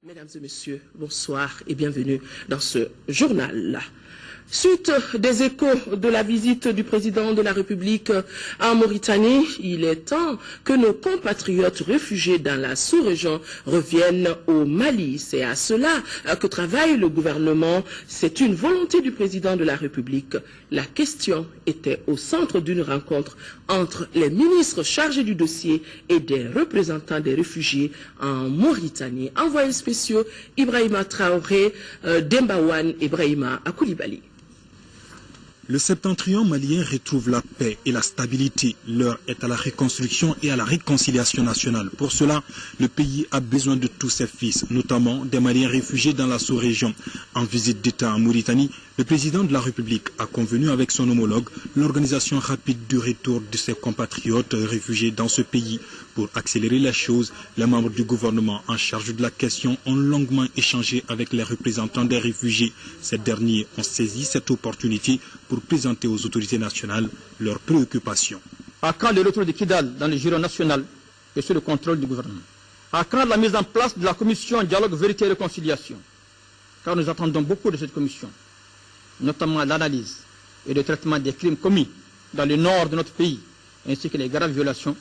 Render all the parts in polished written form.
Mesdames et messieurs, bonsoir et bienvenue dans ce journal. Suite des échos de la visite du président de la République en Mauritanie, il est temps que nos compatriotes réfugiés dans la sous-région reviennent au Mali. C'est à cela que travaille le gouvernement. C'est une volonté du président de la République. La question était au centre d'une rencontre entre les ministres chargés du dossier et des représentants des réfugiés en Mauritanie. Envoyés spéciaux Ibrahima Traoré, Dembawan Ibrahima à Koulibaly. Le septentrion malien retrouve la paix et la stabilité. L'heure est à la reconstruction et à la réconciliation nationale. Pour cela, le pays a besoin de tous ses fils, notamment des Maliens réfugiés dans la sous-région. En visite d'État en Mauritanie, le président de la République a convenu avec son homologue l'organisation rapide du retour de ses compatriotes réfugiés dans ce pays. Pour accélérer les choses, les membres du gouvernement en charge de la question ont longuement échangé avec les représentants des réfugiés. Ces derniers ont saisi cette opportunité pour présenter aux autorités nationales leurs préoccupations. À quand le retour de Kidal dans le giron national et sous le contrôle du gouvernement? À quand la mise en place de la commission Dialogue, Vérité et Réconciliation? Car nous attendons beaucoup de cette commission, notamment l'analyse et le traitement des crimes commis dans le nord de notre pays, ainsi que les graves violations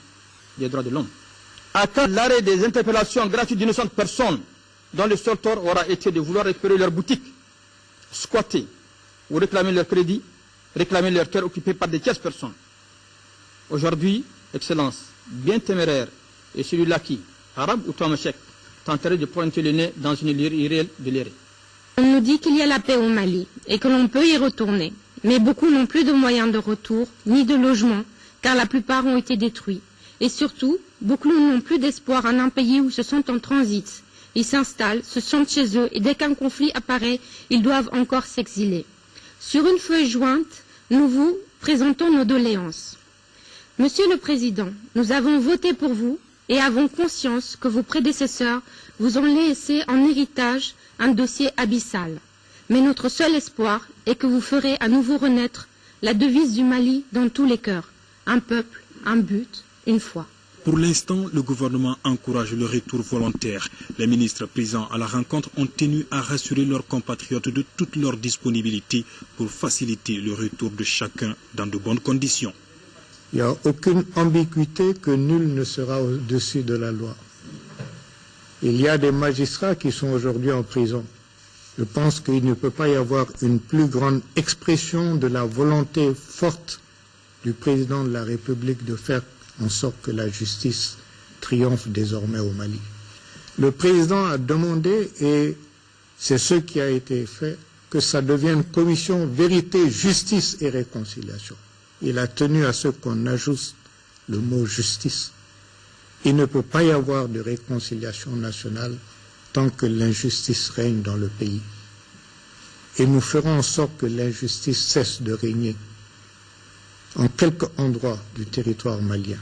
des droits de l'homme. À quand l'arrêt des interpellations gratuites d'innocentes personnes dont le seul tort aura été de vouloir récupérer leur boutique, squatter ou réclamer leur crédit, réclamer leur terre occupée par des tierces personnes. Aujourd'hui, Excellence, bien téméraire, et celui-là qui, arabe ou tamashek, tenterait de pointer le nez dans une lyre irréelle de l'éré. On nous dit qu'il y a la paix au Mali et que l'on peut y retourner. Mais beaucoup n'ont plus de moyens de retour, ni de logement, car la plupart ont été détruits. Et surtout, beaucoup n'ont plus d'espoir en un pays où se sont en transit. Ils s'installent, se sentent chez eux, et dès qu'un conflit apparaît, ils doivent encore s'exiler. Sur une feuille jointe, nous vous présentons nos doléances. Monsieur le Président, nous avons voté pour vous et avons conscience que vos prédécesseurs vous ont laissé en héritage un dossier abyssal. Mais notre seul espoir est que vous ferez à nouveau renaître la devise du Mali dans tous les cœurs. Un peuple, un but, une foi. Pour l'instant, le gouvernement encourage le retour volontaire. Les ministres présents à la rencontre ont tenu à rassurer leurs compatriotes de toute leur disponibilité pour faciliter le retour de chacun dans de bonnes conditions. Il n'y a aucune ambiguïté que nul ne sera au-dessus de la loi. Il y a des magistrats qui sont aujourd'hui en prison. Je pense qu'il ne peut pas y avoir une plus grande expression de la volonté forte du président de la République de faire en sorte que la justice triomphe désormais au Mali. Le président a demandé, et c'est ce qui a été fait, que ça devienne commission vérité, justice et réconciliation. Il a tenu à ce qu'on ajoute le mot justice. Il ne peut pas y avoir de réconciliation nationale tant que l'injustice règne dans le pays. Et nous ferons en sorte que l'injustice cesse de régner en quelques endroits du territoire malien.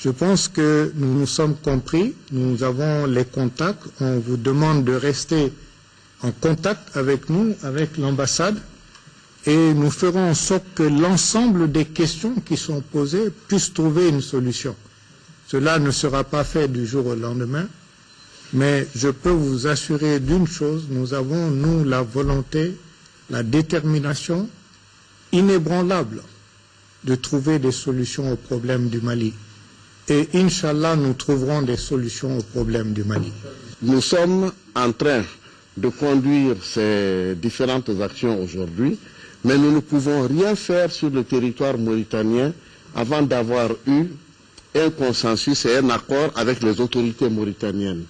Je pense que nous nous sommes compris, nous avons les contacts, on vous demande de rester en contact avec nous, avec l'ambassade, et nous ferons en sorte que l'ensemble des questions qui sont posées puissent trouver une solution. Cela ne sera pas fait du jour au lendemain, mais je peux vous assurer d'une chose, nous avons, nous, la volonté, la détermination inébranlable de trouver des solutions aux problèmes du Mali. Et Inch'Allah, nous trouverons des solutions aux problèmes du Mali. Nous sommes en train de conduire ces différentes actions aujourd'hui, mais nous ne pouvons rien faire sur le territoire mauritanien avant d'avoir eu un consensus et un accord avec les autorités mauritaniennes.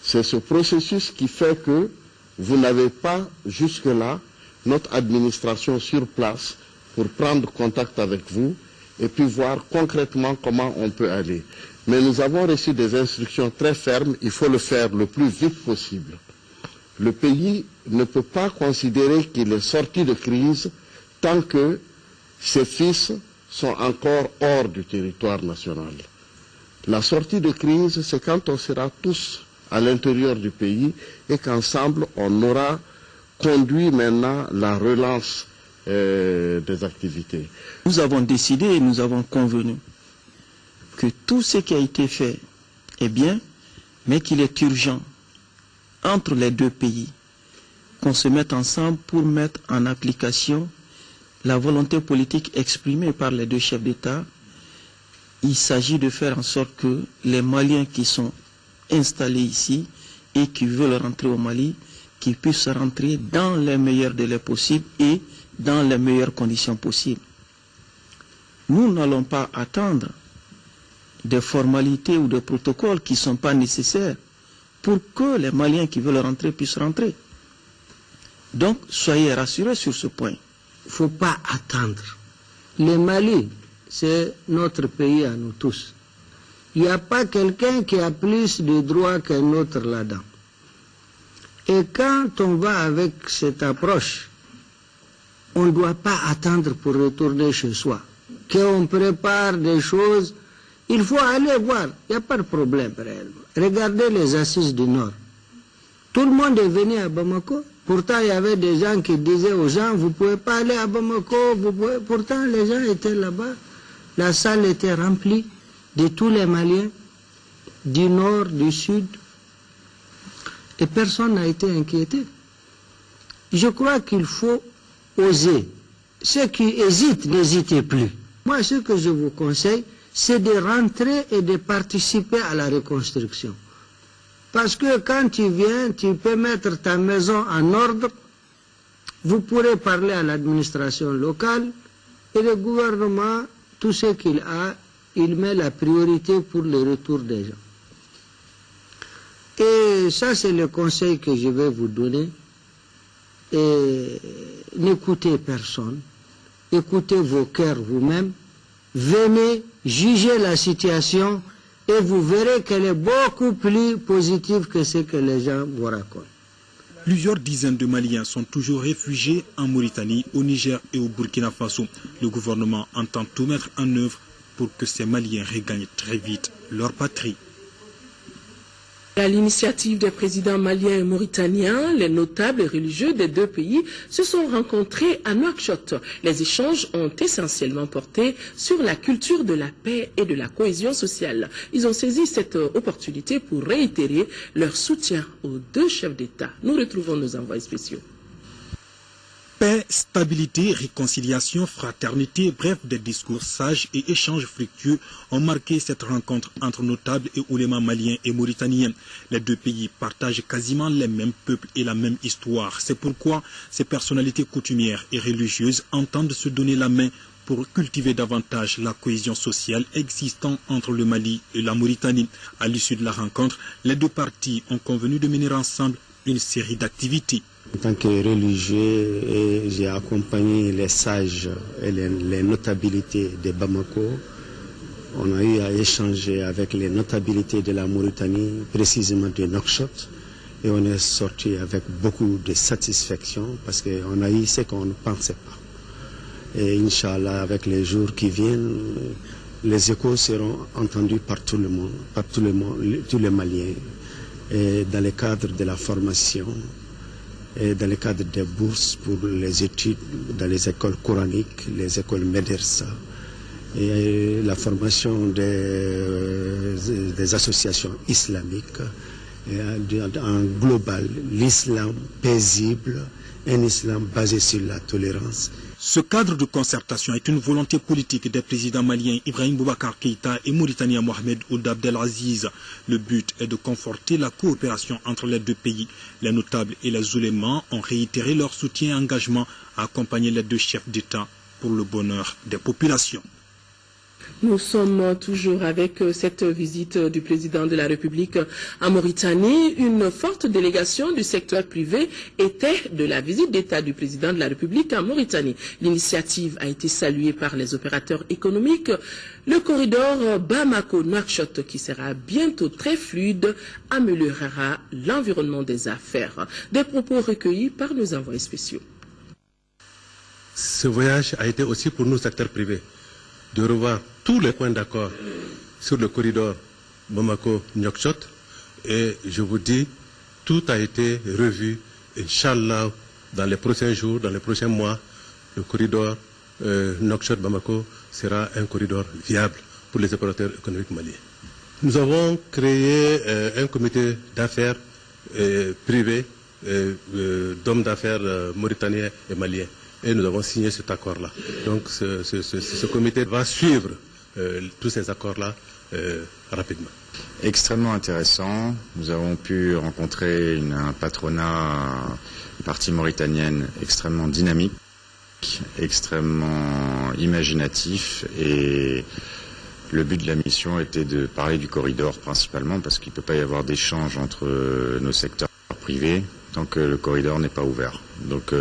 C'est ce processus qui fait que vous n'avez pas jusque-là notre administration sur place pour prendre contact avec vous et puis voir concrètement comment on peut aller. Mais nous avons reçu des instructions très fermes, il faut le faire le plus vite possible. Le pays ne peut pas considérer qu'il est sorti de crise tant que ses fils sont encore hors du territoire national. La sortie de crise, c'est quand on sera tous à l'intérieur du pays et qu'ensemble on aura conduit maintenant la relance des activités. Nous avons décidé et nous avons convenu que tout ce qui a été fait est bien, mais qu'il est urgent entre les deux pays, qu'on se mette ensemble pour mettre en application la volonté politique exprimée par les deux chefs d'État. Il s'agit de faire en sorte que les Maliens qui sont installés ici et qui veulent rentrer au Mali, qu'ils puissent rentrer dans les meilleurs délais possibles et dans les meilleures conditions possibles. Nous n'allons pas attendre des formalités ou des protocoles qui ne sont pas nécessaires pour que les Maliens qui veulent rentrer puissent rentrer. Donc, soyez rassurés sur ce point. Il ne faut pas attendre. Le Mali, c'est notre pays à nous tous. Il n'y a pas quelqu'un qui a plus de droits qu'un autre là-dedans. Et quand on va avec cette approche, on ne doit pas attendre pour retourner chez soi. Qu'on prépare des choses, il faut aller voir, il n'y a pas de problème réellement. Regardez les assises du Nord. Tout le monde est venu à Bamako. Pourtant, il y avait des gens qui disaient aux gens, vous ne pouvez pas aller à Bamako. Pourtant, les gens étaient là-bas. La salle était remplie de tous les Maliens, du Nord, du Sud. Et personne n'a été inquiété. Je crois qu'il faut oser. Ceux qui hésitent, n'hésitez plus. Moi, ce que je vous conseille, c'est de rentrer et de participer à la reconstruction. Parce que quand tu viens, tu peux mettre ta maison en ordre, vous pourrez parler à l'administration locale, et le gouvernement, tout ce qu'il a, il met la priorité pour le retour des gens. Et ça, c'est le conseil que je vais vous donner. Et n'écoutez personne, écoutez vos cœurs vous-même, venez juger la situation et vous verrez qu'elle est beaucoup plus positive que ce que les gens vous racontent. Plusieurs dizaines de Maliens sont toujours réfugiés en Mauritanie, au Niger et au Burkina Faso. Le gouvernement entend tout mettre en œuvre pour que ces Maliens regagnent très vite leur patrie. À l'initiative des présidents maliens et mauritaniens, les notables et religieux des deux pays se sont rencontrés à Nouakchott. Les échanges ont essentiellement porté sur la culture de la paix et de la cohésion sociale. Ils ont saisi cette opportunité pour réitérer leur soutien aux deux chefs d'État. Nous retrouvons nos envoyés spéciaux. Paix, stabilité, réconciliation, fraternité, bref, des discours sages et échanges fructueux ont marqué cette rencontre entre notables et oulémas maliens et mauritaniens. Les deux pays partagent quasiment les mêmes peuples et la même histoire. C'est pourquoi ces personnalités coutumières et religieuses entendent se donner la main pour cultiver davantage la cohésion sociale existant entre le Mali et la Mauritanie. À l'issue de la rencontre, les deux parties ont convenu de mener ensemble une série d'activités. En tant que religieux, j'ai accompagné les sages et les notabilités de Bamako. On a eu à échanger avec les notabilités de la Mauritanie, précisément de Nouakchott, et on est sorti avec beaucoup de satisfaction parce qu'on a eu ce qu'on ne pensait pas. Et Inch'Allah, avec les jours qui viennent, les échos seront entendus par tout le monde, tous les Maliens, et dans le cadre de la formation, et dans le cadre des bourses pour les études dans les écoles coraniques, les écoles médersa, et la formation des associations islamiques, et en global, l'islam paisible, un islam basé sur la tolérance. Ce cadre de concertation est une volonté politique des présidents maliens Ibrahim Boubacar Keïta et mauritanien Mohamed Ould Abdelaziz. Le but est de conforter la coopération entre les deux pays. Les notables et les oulémas ont réitéré leur soutien et engagement à accompagner les deux chefs d'État pour le bonheur des populations. Nous sommes toujours avec cette visite du président de la République en Mauritanie. Une forte délégation du secteur privé était de la visite d'État du président de la République en Mauritanie. L'initiative a été saluée par les opérateurs économiques. Le corridor Bamako-Nouakchott, qui sera bientôt très fluide, améliorera l'environnement des affaires. Des propos recueillis par nos envoyés spéciaux. Ce voyage a été aussi pour nous, secteur privé, de revoir tous les points d'accord sur le corridor Bamako-Nouakchott. Et je vous dis, tout a été revu. Inch'Allah, dans les prochains jours, dans les prochains mois, le corridor Nouakchott-Bamako sera un corridor viable pour les opérateurs économiques maliens. Nous avons créé un comité d'affaires privés, d'hommes d'affaires mauritaniens et maliens. Et nous avons signé cet accord-là. Donc ce comité va suivre tous ces accords-là rapidement. Extrêmement intéressant. Nous avons pu rencontrer un patronat, une partie mauritanienne extrêmement dynamique, extrêmement imaginatif, et le but de la mission était de parler du corridor principalement parce qu'il ne peut pas y avoir d'échange entre nos secteurs privés tant que le corridor n'est pas ouvert. Donc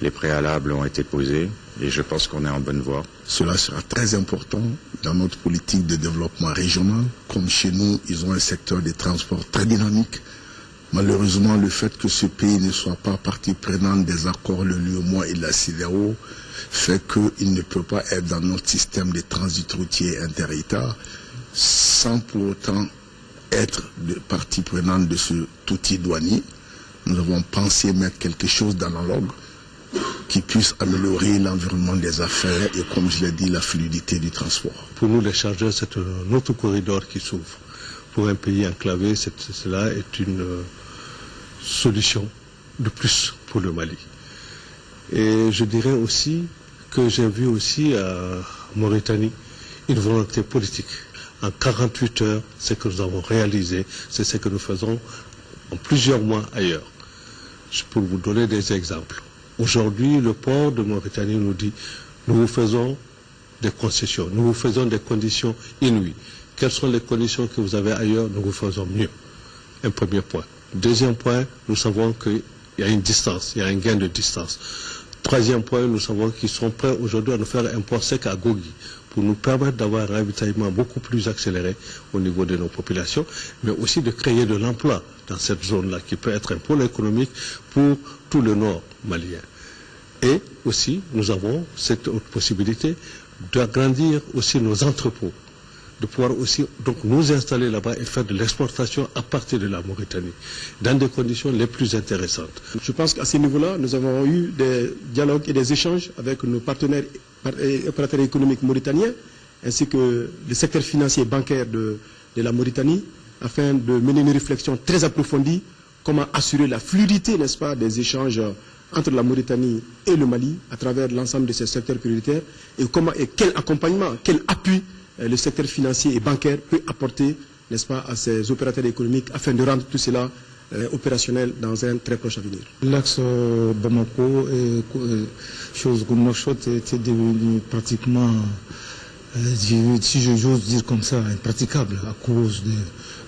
les préalables ont été posés et je pense qu'on est en bonne voie. Cela sera très important dans notre politique de développement régional. Comme chez nous, ils ont un secteur des transports très dynamique. Malheureusement, le fait que ce pays ne soit pas partie prenante des accords, le LUEMOA et la CEDEAO, fait qu'il ne peut pas être dans notre système de transit routier inter-État sans pour autant être partie prenante de ce outil douanier. Nous avons pensé mettre quelque chose d'analogue qui puisse améliorer l'environnement des affaires et, comme je l'ai dit, la fluidité du transport. Pour nous, les chargeurs, c'est un autre corridor qui s'ouvre. Pour un pays enclavé, cela est une solution de plus pour le Mali. Et je dirais aussi que j'ai vu aussi à Mauritanie une volonté politique. En 48 heures, ce que nous avons réalisé, c'est ce que nous faisons en plusieurs mois ailleurs. Pour vous donner des exemples. Aujourd'hui, le port de Mauritanie nous dit, nous vous faisons des concessions, nous vous faisons des conditions inouïes. Quelles sont les conditions que vous avez ailleurs? Nous vous faisons mieux. Un premier point. Deuxième point, nous savons qu'il y a une distance, il y a un gain de distance. Troisième point, nous savons qu'ils sont prêts aujourd'hui à nous faire un port sec à Gogi pour nous permettre d'avoir un ravitaillement beaucoup plus accéléré au niveau de nos populations, mais aussi de créer de l'emploi dans cette zone-là qui peut être un pôle économique pour tout le nord malien. Et aussi, nous avons cette autre possibilité d'agrandir aussi nos entrepôts, de pouvoir aussi donc nous installer là-bas et faire de l'exportation à partir de la Mauritanie, dans des conditions les plus intéressantes. Je pense qu'à ce niveau-là, nous avons eu des dialogues et des échanges avec nos partenaires et opérateurs économiques mauritaniens, ainsi que le secteur financier et bancaire de la Mauritanie, afin de mener une réflexion très approfondie, comment assurer la fluidité, n'est-ce pas, des échanges entre la Mauritanie et le Mali, à travers l'ensemble de ces secteurs prioritaires, et quel accompagnement, quel appui le secteur financier et bancaire peut apporter, n'est-ce pas, à ces opérateurs économiques afin de rendre tout cela opérationnel dans un très proche avenir. L'axe Bamako et chose comme Nouakchott était devenu pratiquement, si j'ose dire comme ça, impraticable à cause du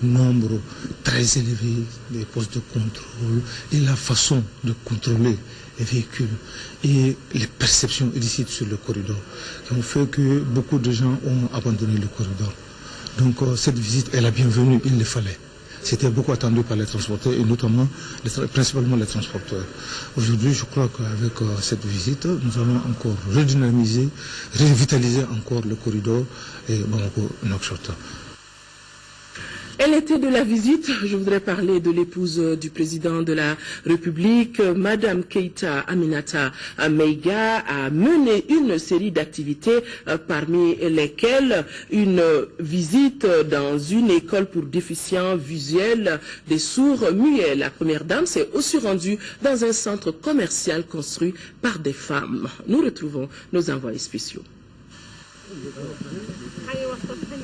nombre très élevé des postes de contrôle et la façon de contrôler les véhicules et les perceptions illicites sur le corridor qui ont fait que beaucoup de gens ont abandonné le corridor. Donc cette visite est la bienvenue, il le fallait. C'était beaucoup attendu par les transporteurs et notamment, principalement les transporteurs. Aujourd'hui, je crois qu'avec cette visite, nous allons encore redynamiser, revitaliser encore le corridor et Bamako-Nouakchott. Elle était de la visite. Je voudrais parler de l'épouse du président de la République, Madame Keïta Aminata Meiga, a mené une série d'activités, parmi lesquelles une visite dans une école pour déficients visuels des sourds muets. La première dame s'est aussi rendue dans un centre commercial construit par des femmes. Nous retrouvons nos envoyés spéciaux.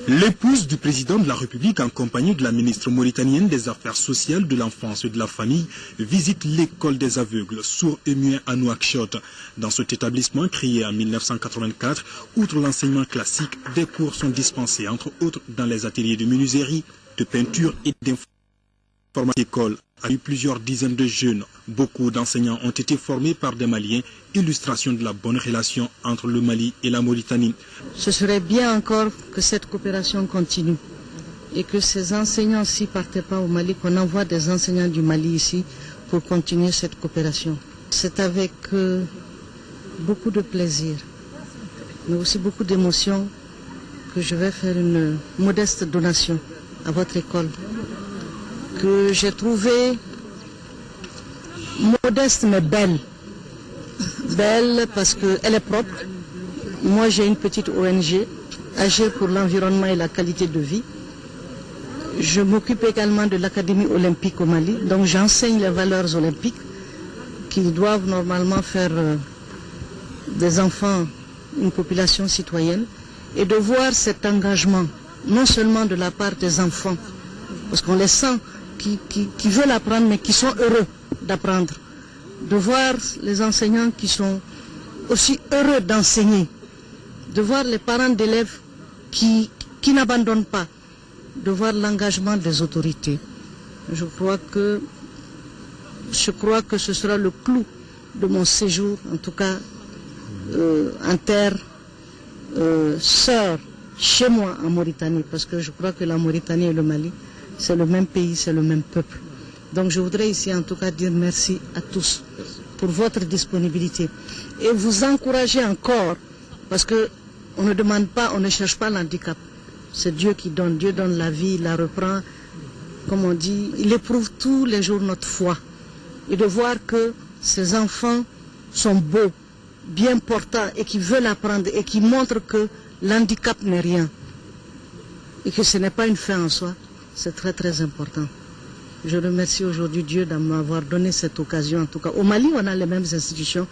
L'épouse du président de la République, en compagnie de la ministre mauritanienne des Affaires sociales, de l'enfance et de la famille, visite l'école des aveugles, sourds et muets à Nouakchott. Dans cet établissement créé en 1984, outre l'enseignement classique, des cours sont dispensés, entre autres dans les ateliers de menuiserie, de peinture et d'informatique. L'école a eu plusieurs dizaines de jeunes. Beaucoup d'enseignants ont été formés par des Maliens, illustration de la bonne relation entre le Mali et la Mauritanie. Ce serait bien encore que cette coopération continue et que ces enseignants-ci ne partent pas au Mali, qu'on envoie des enseignants du Mali ici pour continuer cette coopération. C'est avec beaucoup de plaisir, mais aussi beaucoup d'émotion que je vais faire une modeste donation à votre école, que j'ai trouvée modeste mais belle. Belle parce qu'elle est propre. Moi j'ai une petite ONG, Agir pour l'environnement et la qualité de vie. Je m'occupe également de l'Académie olympique au Mali, donc j'enseigne les valeurs olympiques qui doivent normalement faire des enfants une population citoyenne, et de voir cet engagement, non seulement de la part des enfants, parce qu'on les sent qui veulent apprendre mais qui sont heureux d'apprendre, de voir les enseignants qui sont aussi heureux d'enseigner, de voir les parents d'élèves qui n'abandonnent pas, de voir l'engagement des autorités. Je crois que ce sera le clou de mon séjour, en tout cas en terre sœur chez moi en Mauritanie, parce que je crois que la Mauritanie et le Mali, c'est le même pays, c'est le même peuple. Donc je voudrais ici en tout cas dire merci à tous pour votre disponibilité et vous encourager encore, parce que on ne demande pas, on ne cherche pas l'handicap. C'est Dieu qui donne, Dieu donne la vie, il la reprend, comme on dit, il éprouve tous les jours notre foi. Et de voir que ces enfants sont beaux, bien portants et qui veulent apprendre et qui montrent que l'handicap n'est rien et que ce n'est pas une fin en soi, c'est très très important. Je remercie aujourd'hui Dieu de m'avoir donné cette occasion. En tout cas, au Mali, on a les mêmes institutions,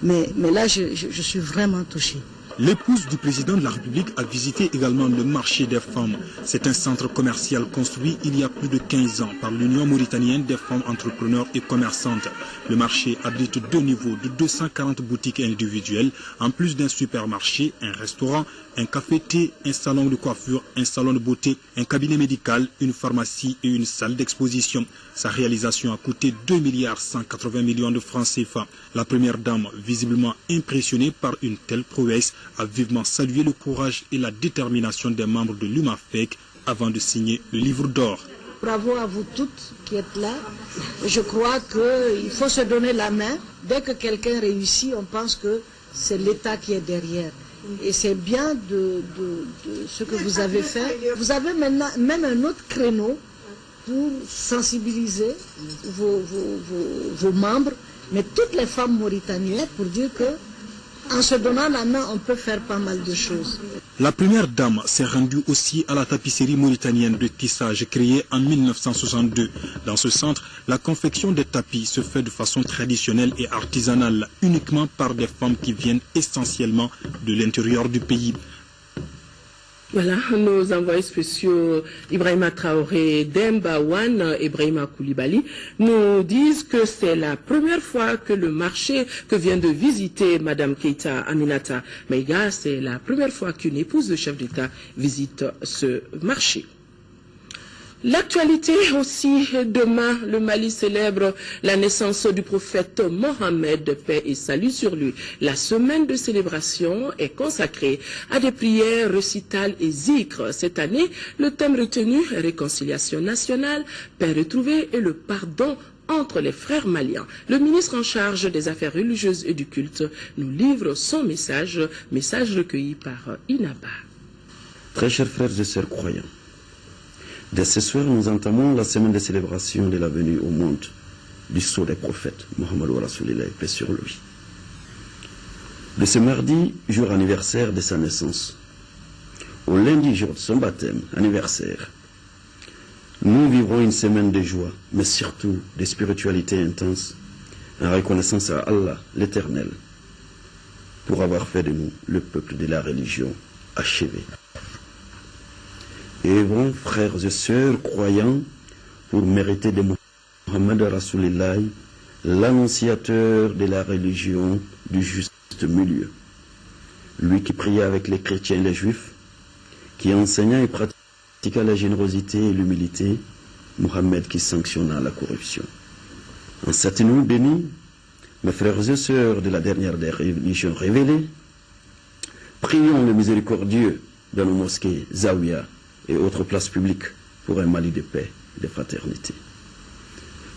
mais là, je suis vraiment touchée. L'épouse du président de la République a visité également le marché des femmes. C'est un centre commercial construit il y a plus de 15 ans par l'Union mauritanienne des femmes entrepreneurs et commerçantes. Le marché abrite 2 niveaux de 240 boutiques individuelles, en plus d'un supermarché, un restaurant, un café-thé, un salon de coiffure, un salon de beauté, un cabinet médical, une pharmacie et une salle d'exposition. Sa réalisation a coûté 2,180 milliards de francs CFA. La première dame, visiblement impressionnée par une telle prouesse, a vivement salué le courage et la détermination des membres de l'UMAFEC avant de signer le livre d'or. Bravo à vous toutes qui êtes là. Je crois qu'il faut se donner la main. Dès que quelqu'un réussit, on pense que c'est l'État qui est derrière. Et c'est bien de ce que vous avez fait. Vous avez maintenant même un autre créneau pour sensibiliser vos membres, mais toutes les femmes mauritaniennes, pour dire que en se donnant la main, on peut faire pas mal de choses. La première dame s'est rendue aussi à la tapisserie mauritanienne de tissage créée en 1962. Dans ce centre, la confection des tapis se fait de façon traditionnelle et artisanale, uniquement par des femmes qui viennent essentiellement de l'intérieur du pays. Voilà, nos envoyés spéciaux Ibrahima Traoré, Demba Wan et Ibrahima Koulibaly nous disent que c'est la première fois que le marché que vient de visiter Madame Keïta Aminata Maïga, c'est la première fois qu'une épouse de chef d'État visite ce marché. L'actualité aussi, demain, le Mali célèbre la naissance du prophète Mohammed, paix et salut sur lui. La semaine de célébration est consacrée à des prières, récitals et zikrs. Cette année, le thème retenu est réconciliation nationale, paix retrouvée et le pardon entre les frères maliens. Le ministre en charge des affaires religieuses et du culte nous livre son message recueilli par Inaba. Très chers frères et sœurs croyants, dès ce soir, nous entamons la semaine de célébration de la venue au monde du sceau des prophètes, Mohammed Rasoulillah, paix sur lui. De ce mardi, jour anniversaire de sa naissance, au lundi, jour de son baptême, anniversaire, nous vivrons une semaine de joie, mais surtout de spiritualité intense, en reconnaissance à Allah, l'Éternel, pour avoir fait de nous le peuple de la religion achevé. Et bon, frères et sœurs croyants, pour mériter de Mohammed Rasoulillah, l'annonciateur de la religion du juste milieu. Lui qui priait avec les chrétiens et les juifs, qui enseigna et pratiqua la générosité et l'humilité, Mohammed qui sanctionna la corruption. En cette nuit bénie, mes frères et sœurs de la dernière des religions révélées, prions le miséricordieux dans nos mosquées, Zawiya, et autres places publiques pour un Mali de paix et de fraternité.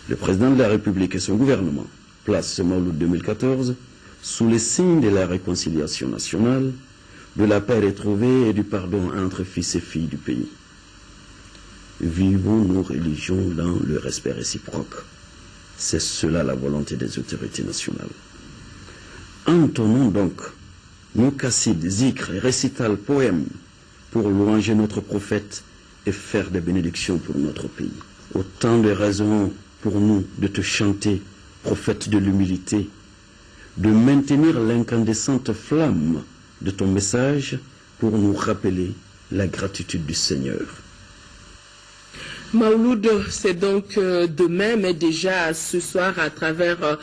Le président de la République et son gouvernement placent ce Mawlid 2014 sous les signes de la réconciliation nationale, de la paix retrouvée et du pardon entre fils et filles du pays. Vivons nos religions dans le respect réciproque. C'est cela la volonté des autorités nationales. Entonnons donc nos cassides, zikrs, récitals, poèmes, pour louanger notre prophète et faire des bénédictions pour notre pays. Autant de raisons pour nous de te chanter, prophète de l'humilité, de maintenir l'incandescente flamme de ton message pour nous rappeler la gratitude du Seigneur. Maouloud, c'est donc demain, mais déjà ce soir à travers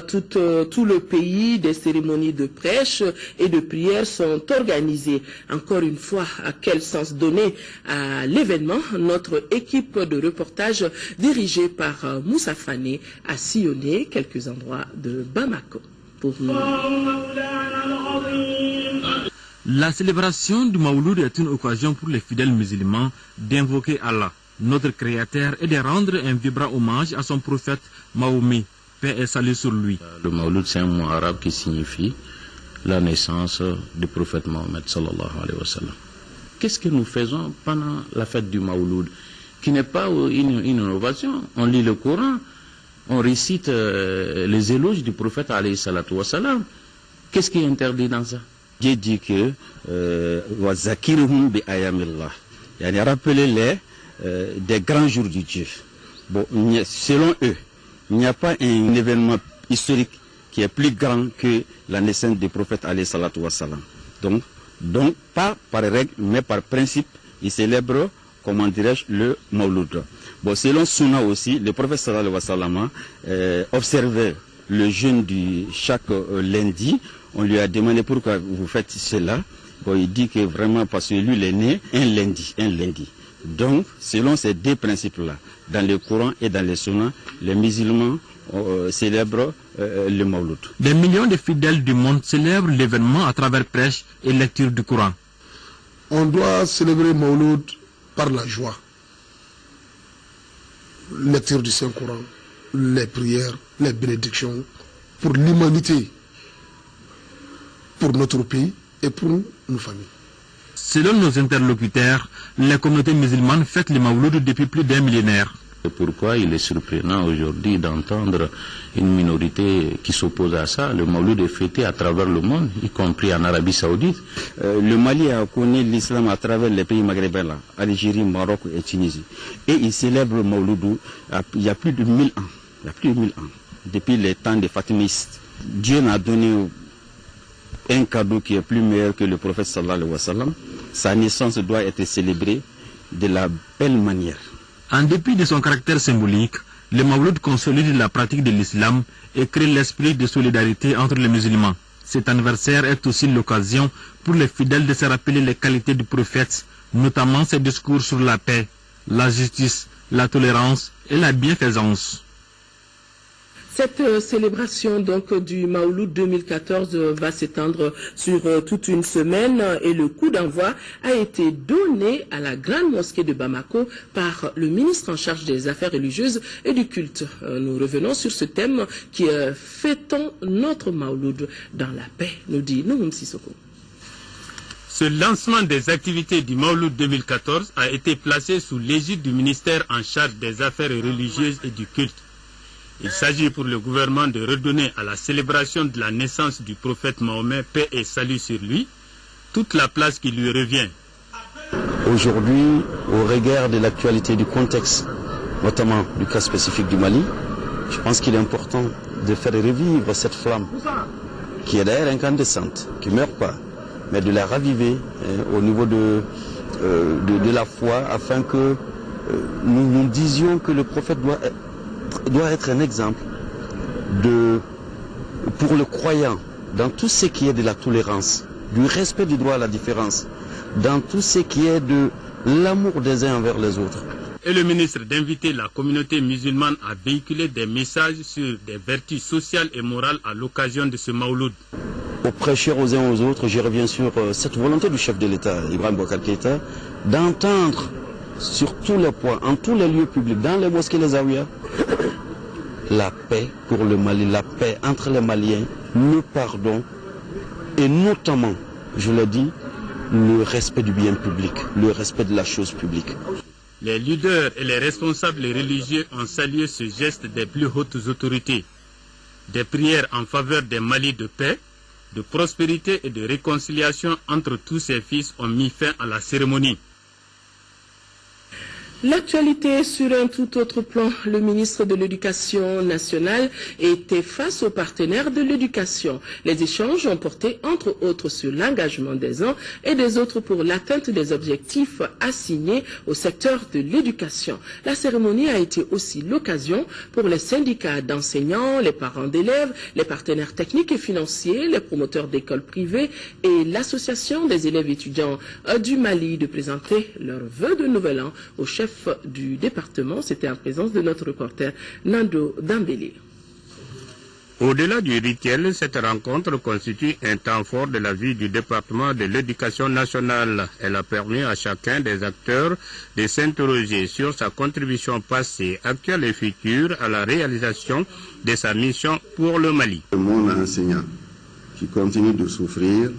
tout le pays, des cérémonies de prêche et de prière sont organisées. Encore une fois, à quel sens donner à l'événement? Notre équipe de reportage dirigée par Moussa Fane a sillonné quelques endroits de Bamako pour nous. La célébration du Maouloud est une occasion pour les fidèles musulmans d'invoquer Allah, notre Créateur, et de rendre un vibrant hommage à son prophète Mahomet, paix et salut sur lui. Le Maouloud, c'est un mot arabe qui signifie la naissance du prophète Mohammed sallallahu alayhi wa sallam. Qu'est-ce que nous faisons pendant la fête du Maouloud, qui n'est pas une innovation? On lit le Coran, on récite les éloges du prophète alayhi salatu wa sallam. Qu'est-ce qui est interdit dans ça? Dieu dit que wa zakiruhum bi ayamillah, yani rappelez-les des grands jours du Dieu. Bon, selon eux, il n'y a pas un événement historique qui est plus grand que la naissance du prophète alayhi salatu wa salam. Donc, pas par règle, mais par principe, ils célèbrent, comment dirais-je, le Mawlud. Bon, selon Sunna aussi, le prophète sallallahu alayhi wa sallam observait le jeûne chaque lundi. On lui a demandé pourquoi vous faites cela. Bon, il dit que vraiment parce que lui, il est né un lundi. Donc, selon ces deux principes-là, dans le Coran et dans les Sunna, les musulmans célèbrent le Mawlud. Des millions de fidèles du monde célèbrent l'événement à travers prêche et lecture du Coran. On doit célébrer Mawlud par la joie. Lecture du Saint-Coran, les prières, les bénédictions, pour l'humanité, pour notre pays et pour nos familles. Selon nos interlocuteurs, les communautés musulmanes fêtent le Mawlud depuis plus d'un millénaire. Pourquoi il est surprenant aujourd'hui d'entendre une minorité qui s'oppose à ça? Le Mawlud est fêté à travers le monde, y compris en Arabie Saoudite. Le Mali a connu l'islam à travers les pays maghrébins, Algérie, Maroc et Tunisie. Et ils célèbrent le Mawlud il y a plus de 1000 ans. Depuis les temps des Fatimistes. Dieu n'a donné un cadeau qui est plus meilleur que le prophète sallallahu alayhi wa sallam. Sa naissance doit être célébrée de la belle manière. En dépit de son caractère symbolique, le Mawlud consolide la pratique de l'islam et crée l'esprit de solidarité entre les musulmans. Cet anniversaire est aussi l'occasion pour les fidèles de se rappeler les qualités du prophète, notamment ses discours sur la paix, la justice, la tolérance et la bienfaisance. Cette célébration donc du Mawlud 2014 va s'étendre sur toute une semaine et le coup d'envoi a été donné à la grande mosquée de Bamako par le ministre en charge des affaires religieuses et du culte. Nous revenons sur ce thème qui est fêtons notre Mawlud dans la paix, nous dit Noumoum Sissoko. Ce lancement des activités du Mawlud 2014 a été placé sous l'égide du ministère en charge des affaires religieuses et du culte. Il s'agit pour le gouvernement de redonner à la célébration de la naissance du prophète Mahomet, paix et salut sur lui, toute la place qui lui revient. Aujourd'hui, au regard de l'actualité du contexte, notamment du cas spécifique du Mali, je pense qu'il est important de faire revivre cette flamme, qui est d'ailleurs incandescente, qui ne meurt pas, mais de la raviver au niveau de la foi, afin que nous disions que le prophète doit être un exemple pour le croyant dans tout ce qui est de la tolérance, du respect du droit à la différence, dans tout ce qui est de l'amour des uns envers les autres. Et le ministre d'inviter la communauté musulmane à véhiculer des messages sur des vertus sociales et morales à l'occasion de ce Mawlud. Aux prêcheurs aux uns aux autres, je reviens sur cette volonté du chef de l'État, Ibrahim Boubacar Keïta, d'entendre sur tous les points, en tous les lieux publics, dans les mosquées, les zawiyas, la paix pour le Mali, la paix entre les Maliens, le pardon et notamment, je l'ai dit, le respect du bien public, le respect de la chose publique. Les leaders et les responsables religieux ont salué ce geste des plus hautes autorités. Des prières en faveur des Mali de paix, de prospérité et de réconciliation entre tous ses fils ont mis fin à la cérémonie. L'actualité sur un tout autre plan, le ministre de l'Éducation nationale était face aux partenaires de l'éducation. Les échanges ont porté entre autres sur l'engagement des uns et des autres pour l'atteinte des objectifs assignés au secteur de l'éducation. La cérémonie a été aussi l'occasion pour les syndicats d'enseignants, les parents d'élèves, les partenaires techniques et financiers, les promoteurs d'écoles privées et l'association des élèves étudiants du Mali de présenter leurs vœux de nouvel an au chef du département. C'était en présence de notre reporter Nando Dambélé. Au-delà du rituel, cette rencontre constitue un temps fort de la vie du département de l'éducation nationale. Elle a permis à chacun des acteurs de s'interroger sur sa contribution passée, actuelle et future à la réalisation de sa mission pour le Mali. Le monde enseignant qui continue de souffrir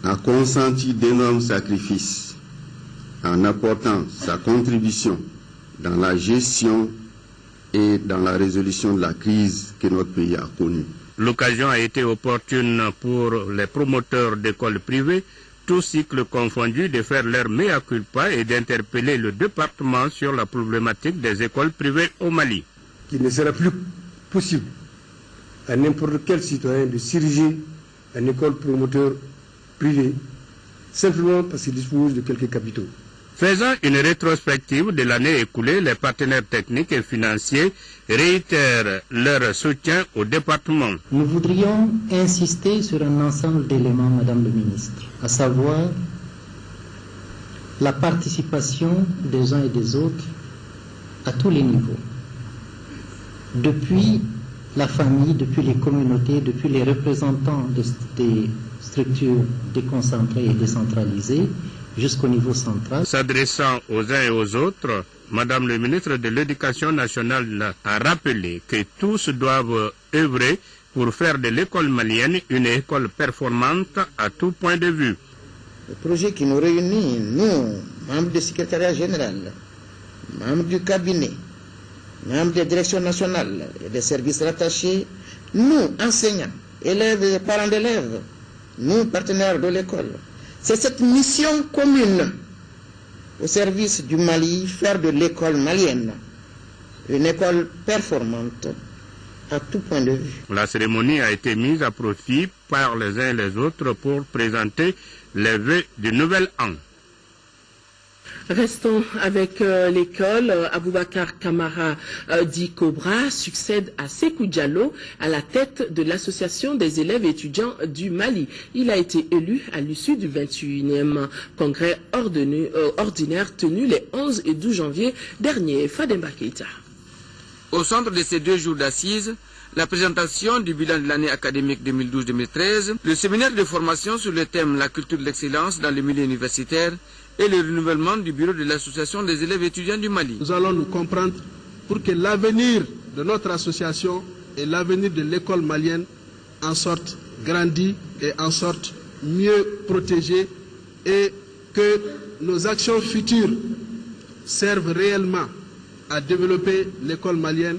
a consenti d'énormes sacrifices en apportant sa contribution dans la gestion et dans la résolution de la crise que notre pays a connue. L'occasion a été opportune pour les promoteurs d'écoles privées, tous cycles confondus, de faire leur mea culpa et d'interpeller le département sur la problématique des écoles privées au Mali. Il ne sera plus possible à n'importe quel citoyen de s'ériger en école promoteur privé simplement parce qu'il dispose de quelques capitaux. Faisant une rétrospective de l'année écoulée, les partenaires techniques et financiers réitèrent leur soutien au département. Nous voudrions insister sur un ensemble d'éléments, Madame le ministre, à savoir la participation des uns et des autres à tous les niveaux. Depuis la famille, depuis les communautés, depuis les représentants des structures déconcentrées et décentralisées, jusqu'au niveau central. S'adressant aux uns et aux autres, Madame le ministre de l'Éducation nationale a rappelé que tous doivent œuvrer pour faire de l'école malienne une école performante à tout point de vue. Le projet qui nous réunit, nous, membres du secrétariat général, membres du cabinet, membres des directions nationales et des services rattachés, nous, enseignants, élèves et parents d'élèves, nous, partenaires de l'école, c'est cette mission commune au service du Mali, faire de l'école malienne une école performante à tout point de vue. La cérémonie a été mise à profit par les uns et les autres pour présenter les vœux du nouvel an. Restons avec l'école. Aboubakar Kamara dit Cobra succède à Sékou Diallo à la tête de l'association des élèves étudiants du Mali. Il a été élu à l'issue du 21e congrès ordinaire tenu les 11 et 12 janvier dernier. Fademba Keita. Au centre de ces 2 jours d'assises, la présentation du bilan de l'année académique 2012-2013, le séminaire de formation sur le thème La culture de l'excellence dans le milieu universitaire et le renouvellement du bureau de l'association des élèves étudiants du Mali. Nous allons nous comprendre pour que l'avenir de notre association et l'avenir de l'école malienne en sortent grandi et en sortent mieux protégés et que nos actions futures servent réellement à développer l'école malienne.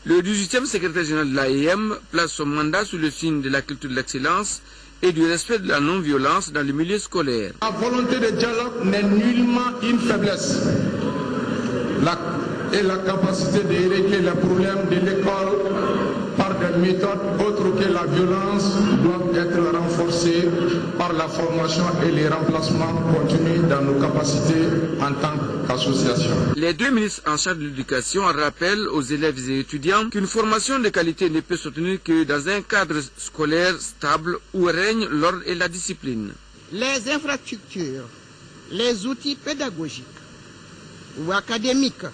Le 18e secrétaire général de l'AEM place son mandat sous le signe de la culture de l'excellence et du respect de la non-violence dans le milieu scolaire. La volonté de dialogue n'est nullement une faiblesse. Et la capacité de régler les problèmes de l'école par des méthodes autres que la violence doivent être renforcées par la formation et les remplacements continus dans nos capacités en tant qu'association. Les 2 ministres en charge de l'éducation rappellent aux élèves et étudiants qu'une formation de qualité ne peut se tenir que dans un cadre scolaire stable où règne l'ordre et la discipline. Les infrastructures, les outils pédagogiques ou académiques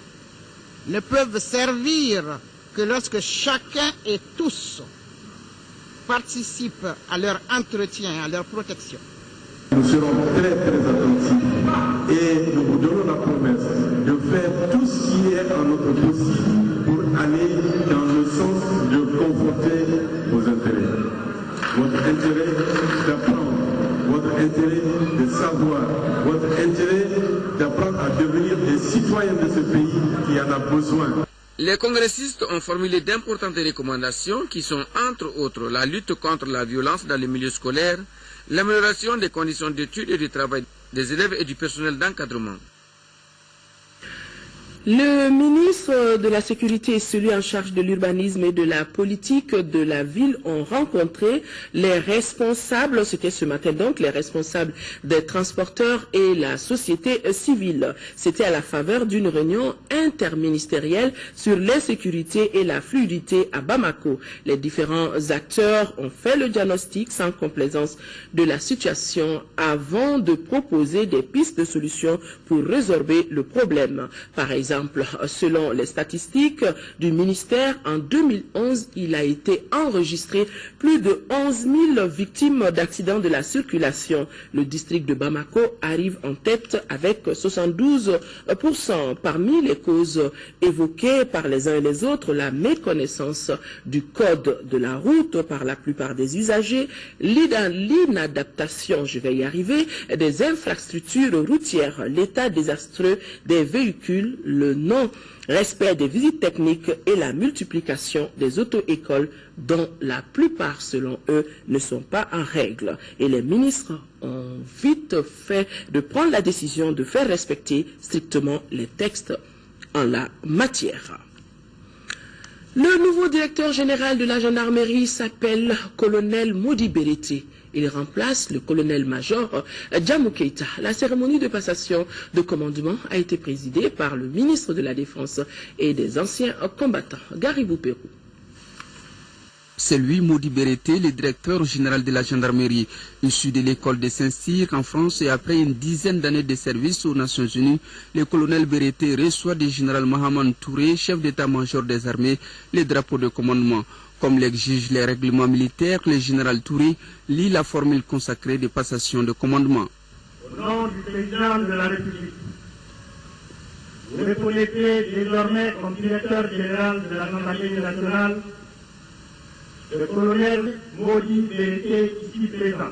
ne peuvent servir que lorsque chacun et tous participent à leur entretien, à leur protection. Nous serons très attentifs et nous vous donnons la promesse de faire tout ce qui est en notre possible pour aller dans le sens de conforter vos intérêts. Votre intérêt d'apprendre, votre intérêt de savoir, votre intérêt d'apprendre à devenir des citoyens de ce pays qui en a besoin. Les congressistes ont formulé d'importantes recommandations qui sont, entre autres, la lutte contre la violence dans les milieux scolaires, l'amélioration des conditions d'études et de travail des élèves et du personnel d'encadrement. Le ministre de la Sécurité et celui en charge de l'urbanisme et de la politique de la ville ont rencontré les responsables, c'était ce matin donc, les responsables des transporteurs et la société civile. C'était à la faveur d'une réunion interministérielle sur l'insécurité et la fluidité à Bamako. Les différents acteurs ont fait le diagnostic sans complaisance de la situation avant de proposer des pistes de solutions pour résorber le problème. Par exemple, selon les statistiques du ministère, en 2011, il a été enregistré plus de 11 000 victimes d'accidents de la circulation. Le district de Bamako arrive en tête avec 72%. Parmi les causes évoquées par les uns et les autres, la méconnaissance du code de la route par la plupart des usagers, l'inadaptation, je vais y arriver, des infrastructures routières, l'état désastreux des véhicules, le non-respect des visites techniques et la multiplication des auto-écoles dont la plupart, selon eux, ne sont pas en règle. Et les ministres ont vite fait de prendre la décision de faire respecter strictement les textes en la matière. Le nouveau directeur général de la gendarmerie s'appelle colonel Modi Berete. Il remplace le colonel-major Djamou Keïta. La cérémonie de passation de commandement a été présidée par le ministre de la Défense et des anciens combattants, Garibou Pérou. C'est lui, Modi Berete, le directeur général de la gendarmerie, issu de l'école de Saint-Cyr en France et après une dizaine d'années de service aux Nations Unies. Le colonel Berete reçoit du général Mahaman Touré, chef d'état-major des armées, les drapeaux de commandement. Comme l'exigent les règlements militaires, le général Touré lit la formule consacrée de passation de commandement. Au nom du président de la République, vous reconnaissez désormais comme directeur général de la gendarmerie nationale le colonel Modi Berete ici présent.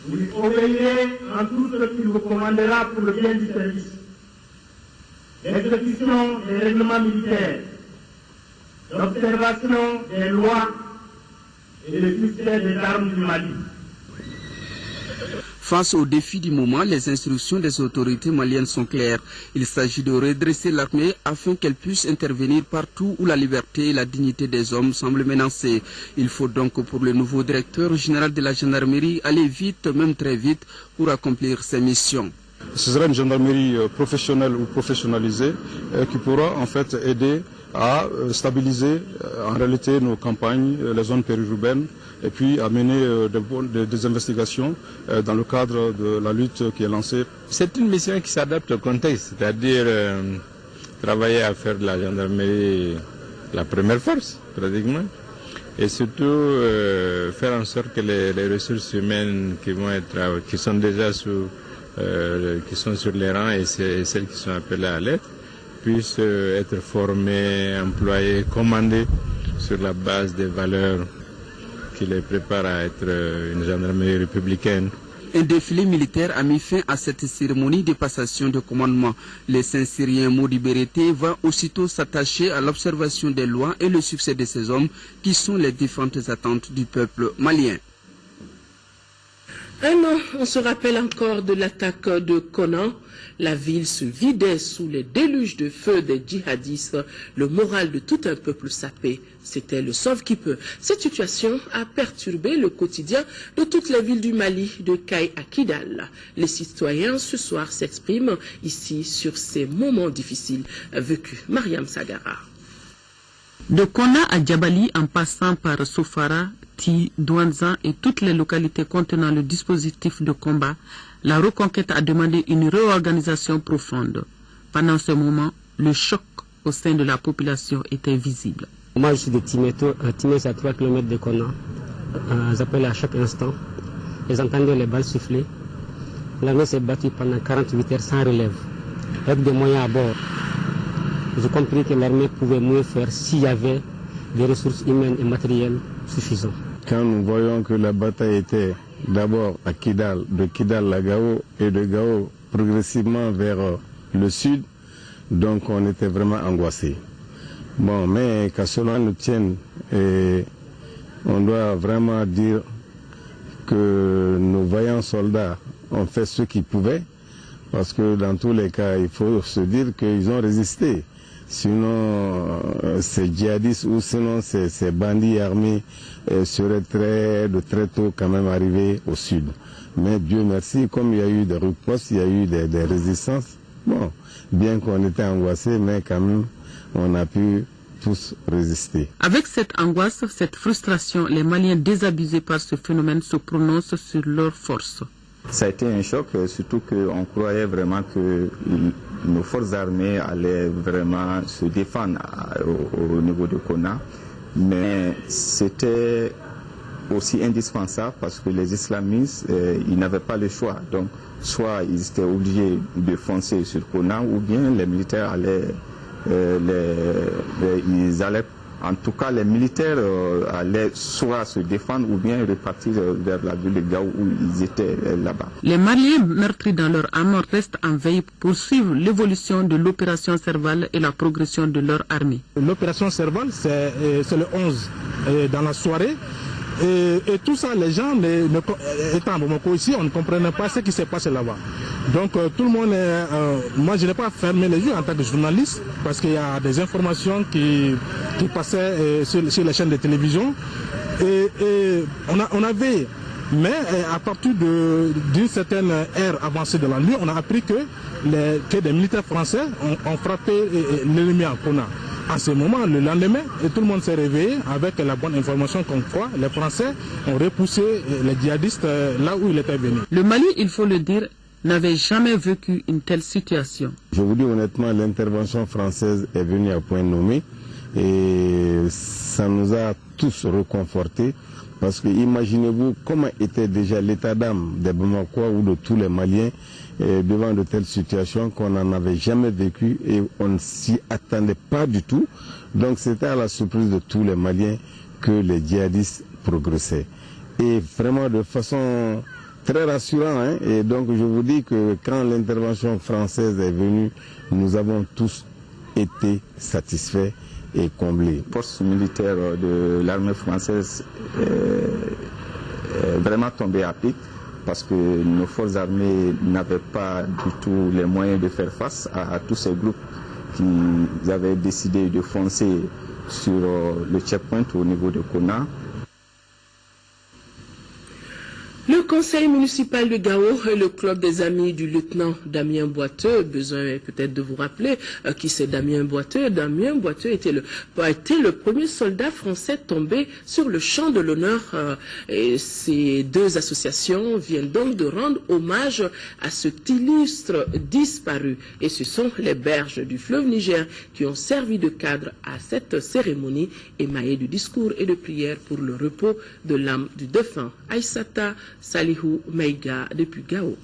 Vous lui obéirez en tout ce qu'il vous commandera pour le bien du service. L'exécution des règlements militaires, l'observation des lois et le succès des armes du Mali. Face aux défis du moment, les instructions des autorités maliennes sont claires. Il s'agit de redresser l'armée afin qu'elle puisse intervenir partout où la liberté et la dignité des hommes semblent menacées. Il faut donc pour le nouveau directeur général de la gendarmerie aller vite, même très vite, pour accomplir ses missions. Ce sera une gendarmerie professionnelle ou professionnalisée qui pourra en fait aider à stabiliser en réalité nos campagnes, les zones périurbaines, et puis à mener des investigations dans le cadre de la lutte qui est lancée. C'est une mission qui s'adapte au contexte, c'est-à-dire travailler à faire de la gendarmerie la première force, pratiquement, et surtout faire en sorte que les ressources humaines qui sont déjà qui sont sur les rangs et celles qui sont appelées à l'aide puissent être formées, employées, commandées sur la base des valeurs qui les préparent à être une gendarmerie républicaine. Un défilé militaire a mis fin à cette cérémonie de passation de commandement. Le Saint-Syrien Modi Berete va aussitôt s'attacher à l'observation des lois et le succès de ces hommes qui sont les différentes attentes du peuple malien. Un an, on se rappelle encore de l'attaque de Conan. La ville se vidait sous les déluges de feu des djihadistes. Le moral de tout un peuple sapé. C'était le sauve-qui-peut. Cette situation a perturbé le quotidien de toutes les villes du Mali, de Kay à Kidal. Les citoyens ce soir s'expriment ici sur ces moments difficiles vécus. Mariam Sagara. De Kona à Djabali en passant par Soufara, Ti, Douanza et toutes les localités contenant le dispositif de combat, la reconquête a demandé une réorganisation profonde. Pendant ce moment, le choc au sein de la population était visible. Moi, je suis de Timeto. Timeto, c'est à 3 km de Kona. J'appelle à chaque instant. Ils entendaient les balles siffler. L'armée s'est battue pendant 48 heures sans relève, avec des moyens à bord. J'ai compris que l'armée pouvait mieux faire s'il y avait des ressources humaines et matérielles suffisantes. Quand nous voyons que la bataille était d'abord à Kidal, de Kidal à Gao et de Gao progressivement vers le sud, donc on était vraiment angoissés. Bon, mais qu'à cela nous tienne, et on doit vraiment dire que nos vaillants soldats ont fait ce qu'ils pouvaient, parce que dans tous les cas, il faut se dire qu'ils ont résisté. Sinon, ces djihadistes ou sinon ces bandits armés seraient de très tôt quand même arrivés au sud. Mais Dieu merci, comme il y a eu des ripostes, il y a eu des résistances, bon, bien qu'on était angoissés, mais quand même, on a pu tous résister. Avec cette angoisse, cette frustration, les Maliens désabusés par ce phénomène se prononcent sur leurs forces. Ça a été un choc, surtout qu'on croyait vraiment que nos forces armées allaient vraiment se défendre au niveau de Konna. Mais c'était aussi indispensable parce que les islamistes, ils n'avaient pas le choix. Donc, soit ils étaient obligés de foncer sur Konna, ou bien les militaires allaient, en tout cas, les militaires allaient soit se défendre ou bien repartir vers la ville de Gao où ils étaient là-bas. Les Maliens meurtris dans leur âme restent en veille pour suivre l'évolution de l'opération Serval et la progression de leur armée. L'opération Serval, c'est le 11 dans la soirée. Et tout ça, les gens, étant à Bamako ici, on ne comprenait pas ce qui s'est passé là-bas. Donc tout le monde, moi je n'ai pas fermé les yeux en tant que journaliste, parce qu'il y a des informations qui passaient sur les chaînes de télévision. Et on avait, mais à partir d'une certaine ère avancée de la nuit, on a appris que des militaires français ont frappé l'ennemi en Konna. À ce moment, le lendemain, tout le monde s'est réveillé avec la bonne information comme quoi les Français ont repoussé les djihadistes là où ils étaient venus. Le Mali, il faut le dire, n'avait jamais vécu une telle situation. Je vous dis honnêtement, l'intervention française est venue à point nommé et ça nous a tous reconfortés. Parce que imaginez-vous comment était déjà l'état d'âme des Bamakois ou de tous les Maliens devant de telles situations qu'on n'en avait jamais vécu et on ne s'y attendait pas du tout. Donc c'était à la surprise de tous les Maliens que les djihadistes progressaient. Et vraiment de façon très rassurante. Et donc je vous dis que quand l'intervention française est venue, nous avons tous été satisfaits et comblés. Les forces militaires de l'armée française est vraiment tombées à pic parce que nos forces armées n'avaient pas du tout les moyens de faire face à tous ces groupes qui avaient décidé de foncer sur le checkpoint au niveau de Konna. Le conseil municipal de Gao et le club des amis du lieutenant Damien Boiteux, besoin peut-être de vous rappeler qui c'est Damien Boiteux. Damien Boiteux a été le premier soldat français tombé sur le champ de l'honneur. Et ces deux associations viennent donc de rendre hommage à cet illustre disparu. Et ce sont les berges du fleuve Niger qui ont servi de cadre à cette cérémonie émaillée de discours et de prières pour le repos de l'âme du défunt Aïssata Salihou Maïga depuis Gao.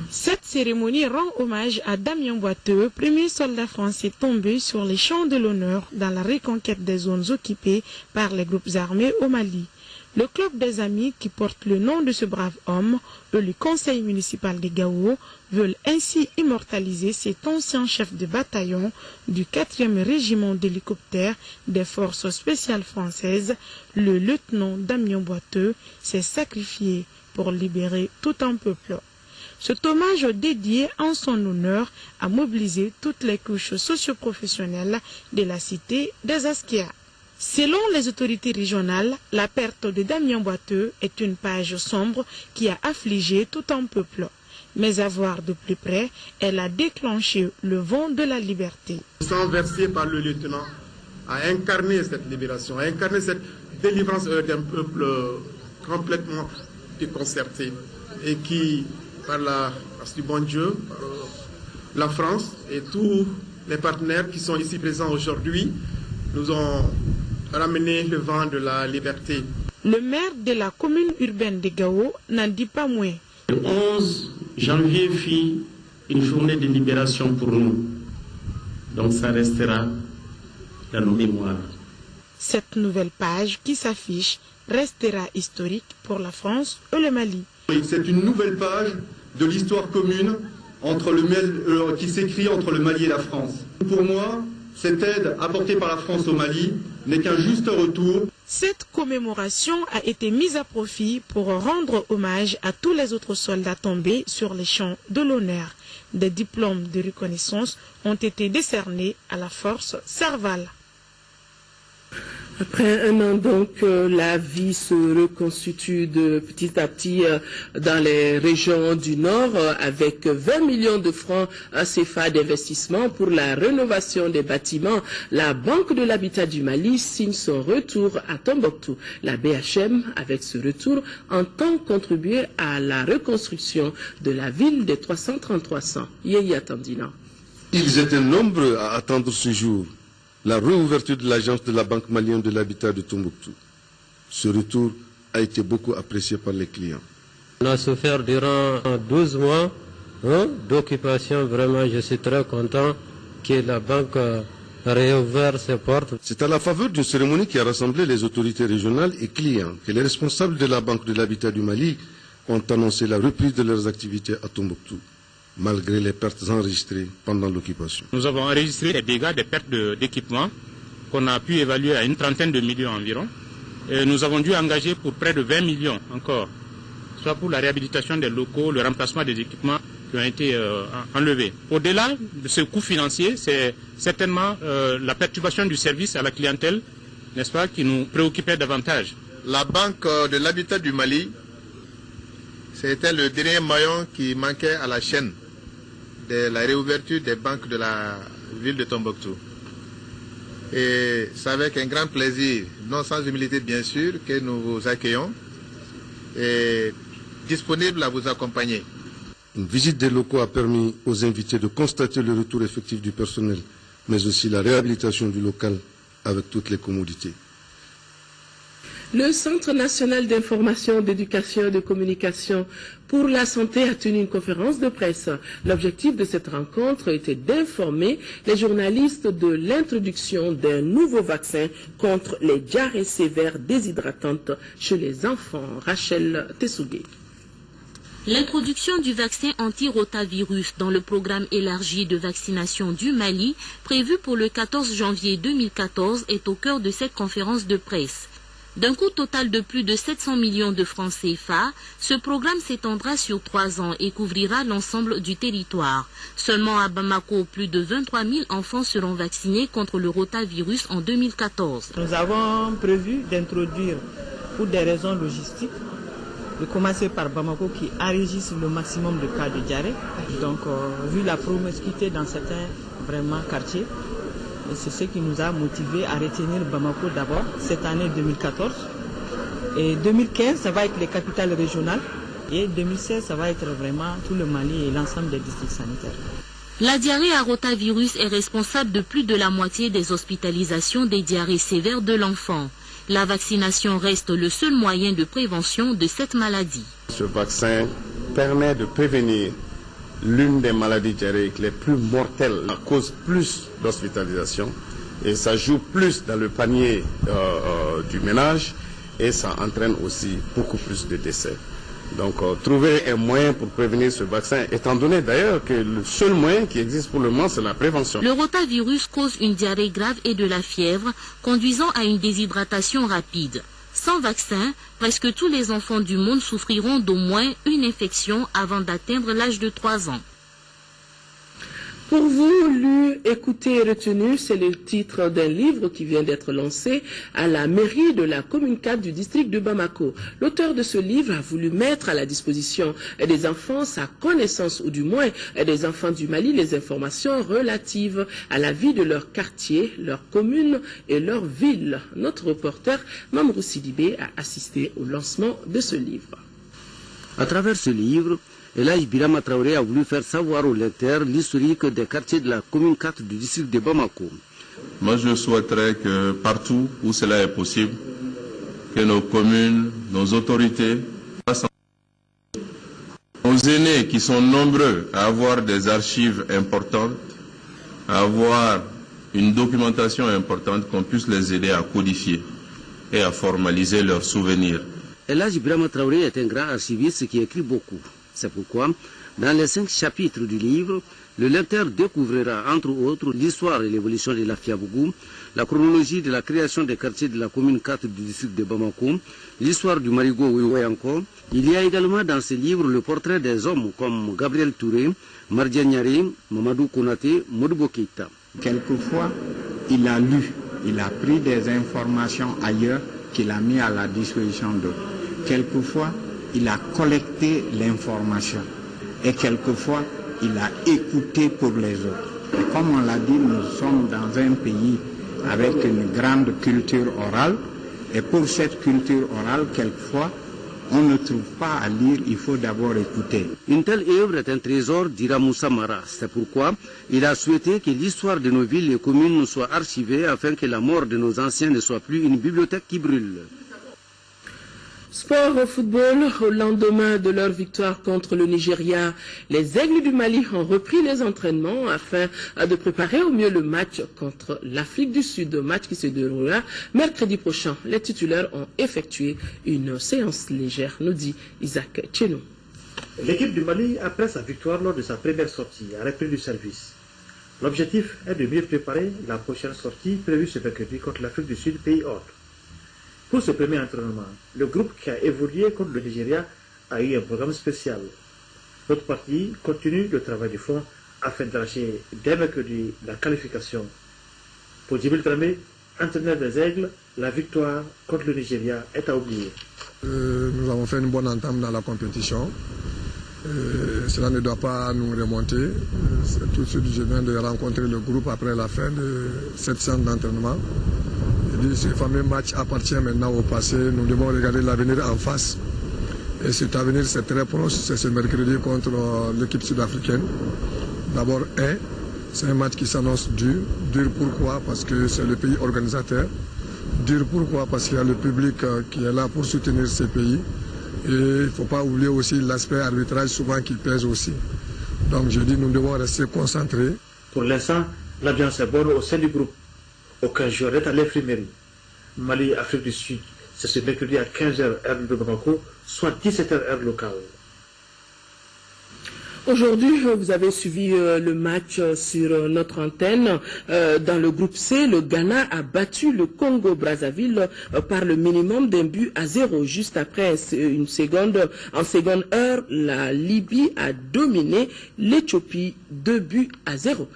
Cette cérémonie rend hommage à Damien Boiteux, premier soldat français tombé sur les champs de l'honneur dans la reconquête des zones occupées par les groupes armés au Mali. Le club des amis qui porte le nom de ce brave homme et le conseil municipal de Gao veulent ainsi immortaliser cet ancien chef de bataillon du 4e régiment d'hélicoptères des forces spéciales françaises. Le lieutenant Damien Boiteux s'est sacrifié pour libérer tout un peuple. Cet hommage dédié en son honneur a mobilisé toutes les couches socio-professionnelles de la cité des Askia. Selon les autorités régionales, la perte de Damien Boiteux est une page sombre qui a affligé tout un peuple. Mais à voir de plus près, elle a déclenché le vent de la liberté. Le sang versé par le lieutenant a incarné cette libération, a incarné cette délivrance d'un peuple complètement déconcerté et qui, par la grâce du bon Dieu, par la France et tous les partenaires qui sont ici présents aujourd'hui, nous ont ramené le vent de la liberté. Le maire de la commune urbaine de Gao n'en dit pas moins. Le 11 janvier fut une journée de libération pour nous. Donc ça restera dans nos mémoires. Cette nouvelle page qui s'affiche restera historique pour la France et le Mali. C'est une nouvelle page de l'histoire commune qui s'écrit entre le Mali et la France. Pour moi, cette aide apportée par la France au Mali n'est qu'un juste retour. Cette commémoration a été mise à profit pour rendre hommage à tous les autres soldats tombés sur les champs de l'honneur. Des diplômes de reconnaissance ont été décernés à la force Serval. Après un an donc, la vie se reconstitue de petit à petit dans les régions du Nord avec 20 millions de francs CFA d'investissement pour la rénovation des bâtiments. La Banque de l'Habitat du Mali signe son retour à Tombouctou. La BHM, avec ce retour, entend contribuer à la reconstruction de la ville des 333 ans. Yéya Tandina. Ils étaient nombreux à attendre ce jour. La réouverture de l'agence de la Banque malienne de l'habitat de Tombouctou. Ce retour a été beaucoup apprécié par les clients. On a souffert durant 12 mois d'occupation. Vraiment, je suis très content que la banque réouvre ses portes. C'est à la faveur d'une cérémonie qui a rassemblé les autorités régionales et clients que les responsables de la Banque de l'habitat du Mali ont annoncé la reprise de leurs activités à Tombouctou, malgré les pertes enregistrées pendant l'occupation. Nous avons enregistré des dégâts, des pertes d'équipement qu'on a pu évaluer à une trentaine de millions environ. Et nous avons dû engager pour près de 20 millions encore, soit pour la réhabilitation des locaux, le remplacement des équipements qui ont été enlevés. Au-delà de ce coût financier, c'est certainement la perturbation du service à la clientèle, n'est-ce pas, qui nous préoccupait davantage. La Banque de l'habitat du Mali, c'était le dernier maillon qui manquait à la chaîne de la réouverture des banques de la ville de Tombouctou. Et c'est avec un grand plaisir, non sans humilité bien sûr, que nous vous accueillons et disponibles à vous accompagner. Une visite des locaux a permis aux invités de constater le retour effectif du personnel, mais aussi la réhabilitation du local avec toutes les commodités. Le Centre national d'information, d'éducation et de communication pour la santé a tenu une conférence de presse. L'objectif de cette rencontre était d'informer les journalistes de l'introduction d'un nouveau vaccin contre les diarrhées sévères déshydratantes chez les enfants. Rachel Tessougué. L'introduction du vaccin anti-rotavirus dans le programme élargi de vaccination du Mali, prévu pour le 14 janvier 2014, est au cœur de cette conférence de presse. D'un coût total de plus de 700 millions de francs CFA, ce programme s'étendra sur 3 ans et couvrira l'ensemble du territoire. Seulement à Bamako, plus de 23 000 enfants seront vaccinés contre le rotavirus en 2014. Nous avons prévu d'introduire, pour des raisons logistiques, de commencer par Bamako qui enregistre le maximum de cas de diarrhée. Donc, vu la promiscuité dans certains quartiers, c'est ce qui nous a motivés à retenir Bamako d'abord, cette année 2014. Et 2015, ça va être les capitales régionales. Et 2016, ça va être vraiment tout le Mali et l'ensemble des districts sanitaires. La diarrhée à rotavirus est responsable de plus de la moitié des hospitalisations des diarrhées sévères de l'enfant. La vaccination reste le seul moyen de prévention de cette maladie. Ce vaccin permet de prévenir l'une des maladies diarrhéiques les plus mortelles, ça cause plus d'hospitalisation et ça joue plus dans le panier du ménage et ça entraîne aussi beaucoup plus de décès. Donc trouver un moyen pour prévenir ce vaccin, étant donné d'ailleurs que le seul moyen qui existe pour le moment c'est la prévention. Le rotavirus cause une diarrhée grave et de la fièvre, conduisant à une déshydratation rapide. Sans vaccin, presque tous les enfants du monde souffriront d'au moins une infection avant d'atteindre l'âge de 3 ans. Pour vous, lu, écouté et retenu, c'est le titre d'un livre qui vient d'être lancé à la mairie de la commune 4 du district de Bamako. L'auteur de ce livre a voulu mettre à la disposition des enfants sa connaissance, ou du moins des enfants du Mali, les informations relatives à la vie de leur quartier, leur commune et leur ville. Notre reporter Mamourou Sidibé a assisté au lancement de ce livre. À travers ce livre, Elhadji Birama Traoré a voulu faire savoir aux lecteurs l'historique des quartiers de la commune 4 du district de Bamako. Moi, je souhaiterais que partout où cela est possible, que nos communes, nos autorités, nos aînés qui sont nombreux à avoir des archives importantes, à avoir une documentation importante, qu'on puisse les aider à codifier et à formaliser leurs souvenirs. Elhadji Birama Traoré est un grand archiviste qui écrit beaucoup. C'est pourquoi Dans les 5 chapitres du livre, le lecteur découvrira entre autres l'histoire et l'évolution de la Fiabougou, la chronologie de la création des quartiers de la commune 4 du district de Bamako, l'histoire du Marigot Ouéouéanko. Il y a également dans ce livre le portrait des hommes comme Gabriel Touré, Mardia Niaré, Mamadou Konaté, Modibo Keïta. Quelquefois, il a lu, il a pris des informations ailleurs qu'il a mis à la disposition d'autres. Quelquefois, il a collecté l'information et quelquefois, il a écouté pour les autres. Et comme on l'a dit, nous sommes dans un pays avec une grande culture orale et pour cette culture orale, quelquefois, on ne trouve pas à lire, il faut d'abord écouter. Une telle œuvre est un trésor, dira Moussa Mara. C'est pourquoi il a souhaité que l'histoire de nos villes et communes soit archivée afin que la mort de nos anciens ne soit plus une bibliothèque qui brûle. Sport au football, au lendemain de leur victoire contre le Nigeria, les Aigles du Mali ont repris les entraînements afin de préparer au mieux le match contre l'Afrique du Sud, match qui se déroulera mercredi prochain. Les titulaires ont effectué une séance légère, nous dit Isaac Tchenou. L'équipe du Mali, après sa victoire lors de sa première sortie, a repris du service. L'objectif est de mieux préparer la prochaine sortie prévue ce mercredi contre l'Afrique du Sud, pays hôte. Pour ce premier entraînement, le groupe qui a évolué contre le Nigeria a eu un programme spécial. L'autre partie continue le travail du fond afin d'arracher dès mercredi la qualification. Pour Djibril Dramé, entraîneur des Aigles, la victoire contre le Nigeria est à oublier. Nous avons fait une bonne entame dans la compétition. Cela ne doit pas nous remonter. Tout de suite, je viens de rencontrer le groupe après la fin de cette séance d'entraînement. Ce fameux match appartient maintenant au passé. Nous devons regarder l'avenir en face. Et cet avenir, c'est très proche. C'est ce mercredi contre l'équipe sud-africaine. D'abord, c'est un match qui s'annonce dur. Dur pourquoi? Parce que c'est le pays organisateur. Dur pourquoi? Parce qu'il y a le public qui est là pour soutenir ces pays. Et il ne faut pas oublier aussi l'aspect arbitrage souvent qui pèse aussi. Donc je dis, nous devons rester concentrés. Pour l'instant, l'ambiance est bonne au sein du groupe. Aucun joueur n'est à l'infirmerie. Mali, Afrique du Sud, c'est ce mercredi à 15h heure de Bamako, soit 17h heure locale. Aujourd'hui, vous avez suivi le match sur notre antenne. Dans le groupe C, le Ghana a battu le Congo-Brazzaville par le minimum d'un but à 0. Juste après en seconde heure, la Libye a dominé l'Éthiopie 2 buts à 0.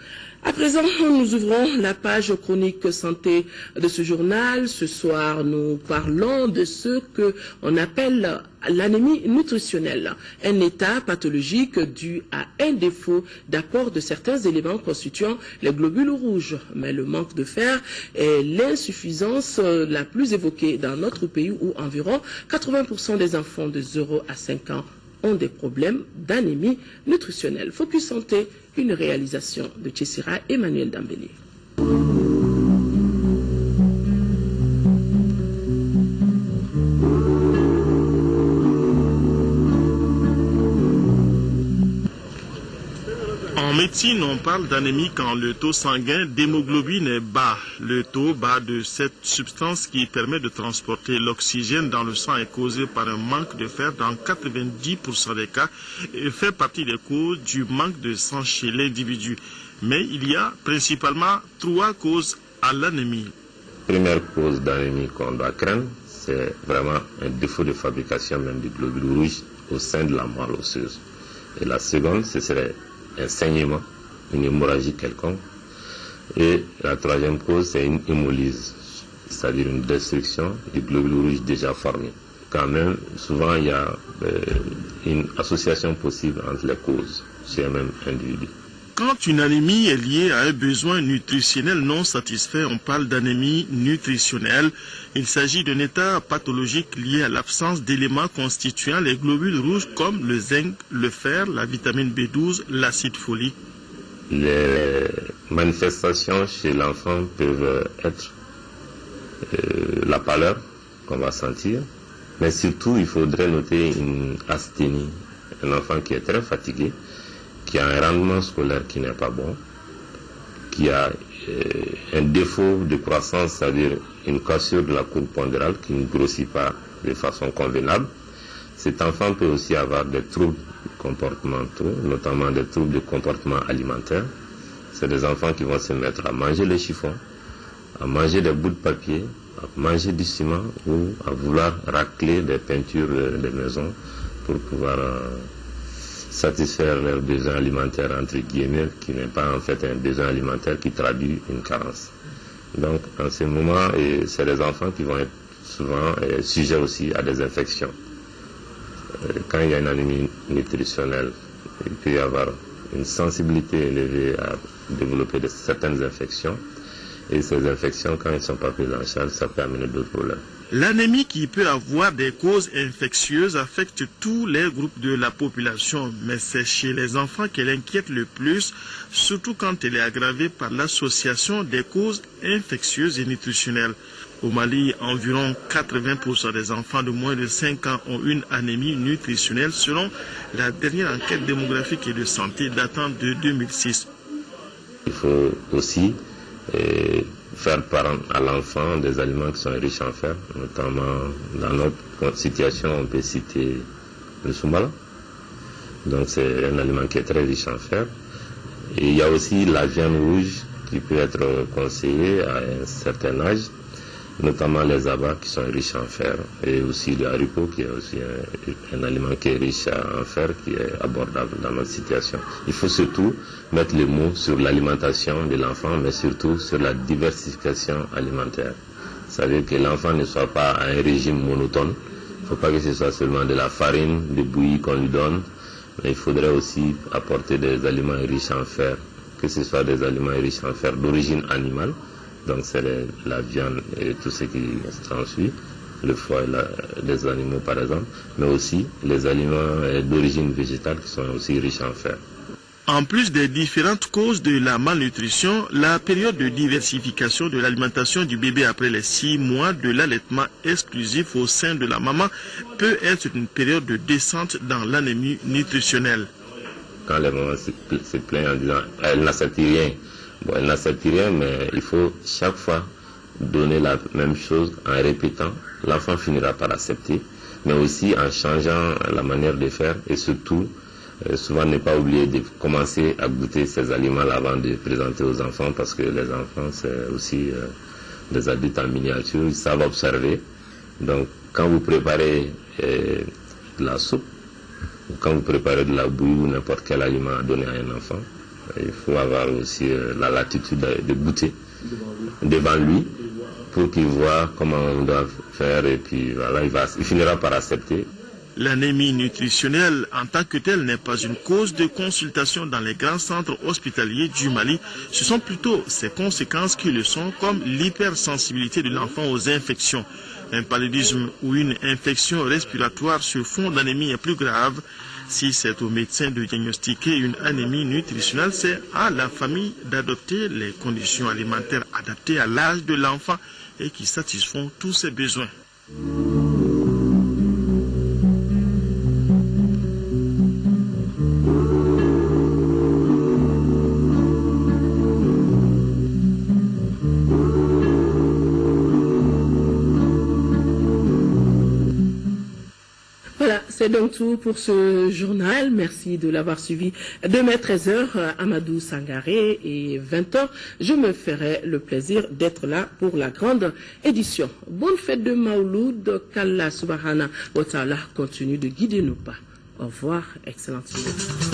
À présent, nous ouvrons la page chronique santé de ce journal. Ce soir, nous parlons de ce que on appelle l'anémie nutritionnelle, un état pathologique dû à un défaut d'apport de certains éléments constituant les globules rouges. Mais le manque de fer est l'insuffisance la plus évoquée dans notre pays où environ 80% des enfants de 0 à 5 ans ont des problèmes d'anémie nutritionnelle. Focus Santé, une réalisation de Tchessira Emmanuel Dambélé. En médecine, on parle d'anémie quand le taux sanguin d'hémoglobine est bas. Le taux bas de cette substance qui permet de transporter l'oxygène dans le sang est causé par un manque de fer dans 90% des cas et fait partie des causes du manque de sang chez l'individu. Mais il y a principalement 3 causes à l'anémie. Première cause d'anémie qu'on doit craindre, c'est vraiment un défaut de fabrication même du globule rouge au sein de la moelle osseuse. Et la seconde, ce serait un saignement, une hémorragie quelconque. Et la troisième cause, c'est une hémolyse, c'est-à-dire une destruction du globule rouge déjà formé. Quand même, souvent, il y a une association possible entre les causes chez un même individu. Quand une anémie est liée à un besoin nutritionnel non satisfait, on parle d'anémie nutritionnelle. Il s'agit d'un état pathologique lié à l'absence d'éléments constituant les globules rouges comme le zinc, le fer, la vitamine B12, l'acide folique. Les manifestations chez l'enfant peuvent être la pâleur qu'on va sentir, mais surtout il faudrait noter une asthénie, un enfant qui est très fatigué, qui a un rendement scolaire qui n'est pas bon, qui a un défaut de croissance, c'est-à-dire une cassure de la courbe pondérale qui ne grossit pas de façon convenable. cet enfant peut aussi avoir des troubles comportementaux, notamment des troubles de comportement alimentaire. C'est des enfants qui vont se mettre à manger le chiffon, à manger des bouts de papier, à manger du ciment ou à vouloir racler des peintures des maisons pour pouvoir satisfaire leurs besoins alimentaires, entre guillemets, qui n'est pas en fait un besoin alimentaire qui traduit une carence. Donc, en ce moment, c'est des enfants qui vont être souvent sujets aussi à des infections. Quand il y a une anémie nutritionnelle, il peut y avoir une sensibilité élevée à développer certaines infections. Et ces infections, quand elles ne sont pas prises en charge, ça peut amener d'autres problèmes. L'anémie qui peut avoir des causes infectieuses affecte tous les groupes de la population, mais c'est chez les enfants qu'elle inquiète le plus, surtout quand elle est aggravée par l'association des causes infectieuses et nutritionnelles. Au Mali, environ 80% des enfants de moins de 5 ans ont une anémie nutritionnelle selon la dernière enquête démographique et de santé datant de 2006. Il faut aussi faire part à l'enfant des aliments qui sont riches en fer, notamment dans notre situation, on peut citer le soumala. Donc c'est un aliment qui est très riche en fer. Et il y a aussi la viande rouge qui peut être conseillée à un certain âge, notamment les abats qui sont riches en fer, et aussi le haricot qui est aussi un aliment qui est riche en fer, qui est abordable dans notre situation. Il faut surtout mettre le mot sur l'alimentation de l'enfant, mais surtout sur la diversification alimentaire. Ça veut dire que l'enfant ne soit pas à un régime monotone. Il ne faut pas que ce soit seulement de la farine, de bouillie qu'on lui donne, mais il faudrait aussi apporter des aliments riches en fer, que ce soit des aliments riches en fer d'origine animale. Donc c'est la viande et tout ce qui s'ensuit, le foie des animaux par exemple, mais aussi les aliments d'origine végétale qui sont aussi riches en fer. En plus des différentes causes de la malnutrition, la période de diversification de l'alimentation du bébé après les 6 mois de l'allaitement exclusif au sein de la maman peut être une période de descente dans l'anémie nutritionnelle. Quand les mamans se plaignent en disant « elle n'accepte rien », bon, elle n'accepte rien, mais il faut chaque fois donner la même chose en répétant. L'enfant finira par accepter, mais aussi en changeant la manière de faire et surtout, souvent ne pas oublier de commencer à goûter ces aliments avant de présenter aux enfants parce que les enfants, c'est aussi des adultes en miniature, ils savent observer. Donc, quand vous préparez de la soupe, ou quand vous préparez de la bouillie ou n'importe quel aliment à donner à un enfant, il faut avoir aussi la latitude de goûter devant lui pour qu'il voit comment on doit faire et puis voilà, il finira par accepter. L'anémie nutritionnelle en tant que telle n'est pas une cause de consultation dans les grands centres hospitaliers du Mali. Ce sont plutôt ses conséquences qui le sont, comme l'hypersensibilité de l'enfant aux infections. Un paludisme ou une infection respiratoire sur fond d'anémie est plus grave. Si c'est au médecin de diagnostiquer une anémie nutritionnelle, c'est à la famille d'adopter les conditions alimentaires adaptées à l'âge de l'enfant et qui satisfont tous ses besoins. C'est donc tout pour ce journal. Merci de l'avoir suivi. Demain 13h, Amadou Sangaré et 20h, je me ferai le plaisir d'être là pour la grande édition. Bonne fête de Maouloud, qu'Allah subhanahu wa ta'ala continue de guider nos pas. Au revoir, excellente journée.